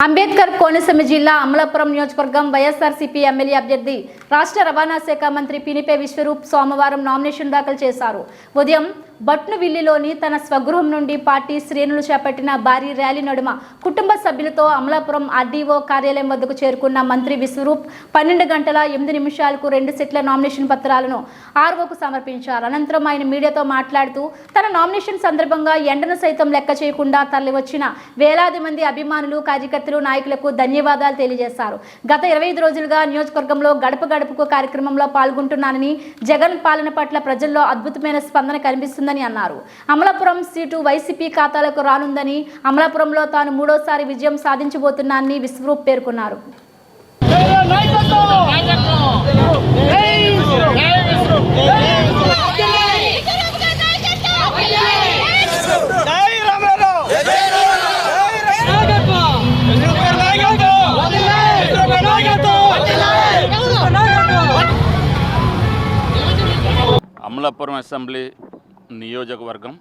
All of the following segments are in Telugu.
అంబేద్కర్ కోనసీమ జిల్లా అమలాపురం నియోజకవర్గం వైఎస్ఆర్సీపీ ఎమ్మెల్యే అభ్యర్థి రాష్ట్ర రవాణా శాఖ మంత్రి పినిపే విశ్వరూప్ సోమవారం నామినేషన్ దాఖలు చేశారు. ఉదయం బట్నువిల్లిలోని తన స్వగృహం నుండి పార్టీ శ్రేణులు చేపట్టిన భారీ ర్యాలీ నడుమ కుటుంబ సభ్యులతో అమలాపురం ఆర్డీఓ కార్యాలయం వద్దకు చేరుకున్న మంత్రి విశ్వరూప్ 12 గంటల 8 నిమిషాలకు 2 సెట్ల నామినేషన్ పత్రాలను ఆర్ఓకు సమర్పించారు. అనంతరం ఆయన మీడియాతో మాట్లాడుతూ తన నామినేషన్ సందర్భంగా ఎండను సైతం లెక్క చేయకుండా తరలివచ్చిన వేలాది మంది అభిమానులు, కార్యకర్తలు, నాయకులకు ధన్యవాదాలు తెలియజేశారు. గత 25 రోజులుగా నియోజకవర్గంలో గడప గడపకు కార్యక్రమంలో పాల్గొంటున్నానని, జగన్ పాలన పట్ల ప్రజల్లో అద్భుతమైన స్పందన కనిపిస్తుందని అన్నారు. అమలాపురం సీటు వైసీపీ ఖాతాలకు రానుందని, అమలాపురంలో తాను 3వ విజయం సాధించబోతున్నానని విశ్వరూప్ పేర్కొన్నారు. అమలాపురం అసెంబ్లీ నియోజకవర్గం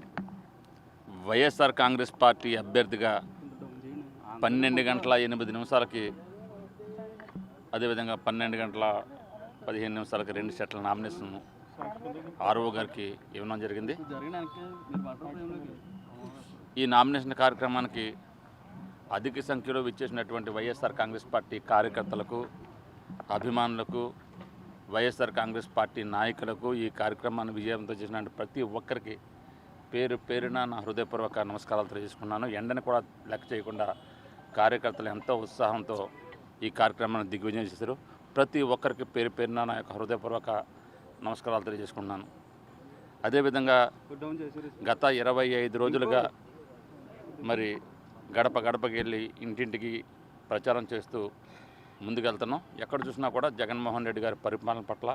వైఎస్ఆర్ కాంగ్రెస్ పార్టీ అభ్యర్థిగా 12 గంటల 8 నిమిషాలకి, అదేవిధంగా 12 గంటల 15 నిమిషాలకి 2 సెట్ల నామినేషన్ ఆర్ఓ గారికి ఇవ్వడం జరిగింది. ఈ నామినేషన్ కార్యక్రమానికి అధిక సంఖ్యలో విచ్చేసినటువంటి వైఎస్ఆర్ కాంగ్రెస్ పార్టీ కార్యకర్తలకు, అభిమానులకు, వైఎస్ఆర్ కాంగ్రెస్ పార్టీ నాయకులకు, ఈ కార్యక్రమాన్ని విజయవంతం చేసిన ప్రతి ఒక్కరికి పేరు పేరున నా హృదయపూర్వక నమస్కారాలు తెలియజేసుకున్నాను. ఎండని కూడా లెక్క చేయకుండా కార్యకర్తలు ఎంతో ఉత్సాహంతో ఈ కార్యక్రమాన్ని దిగ్విజయం చేశారు. ప్రతి ఒక్కరికి పేరు పేరున నా యొక్క హృదయపూర్వక నమస్కారాలు తెలియజేసుకున్నాను. అదేవిధంగా గత 25 రోజులుగా మరి గడప గడపకి వెళ్ళి ఇంటింటికి ప్రచారం చేస్తూ ముందుకెళ్తున్నాం. ఎక్కడ చూసినా కూడా జగన్మోహన్ రెడ్డి గారి పరిపాలన పట్ల,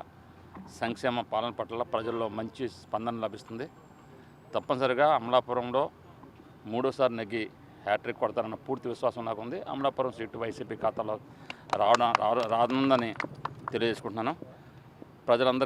సంక్షేమ పాలన పట్ల ప్రజల్లో మంచి స్పందన లభిస్తుంది. తప్పనిసరిగా అమలాపురంలో 3వసారి నెగ్గి హ్యాట్రిక్ కొడతారన్న పూర్తి విశ్వాసం నాకు ఉంది. అమలాపురం సీటు వైసీపీ ఖాతాలో రానుందని తెలియజేసుకుంటున్నాను. ప్రజలందరూ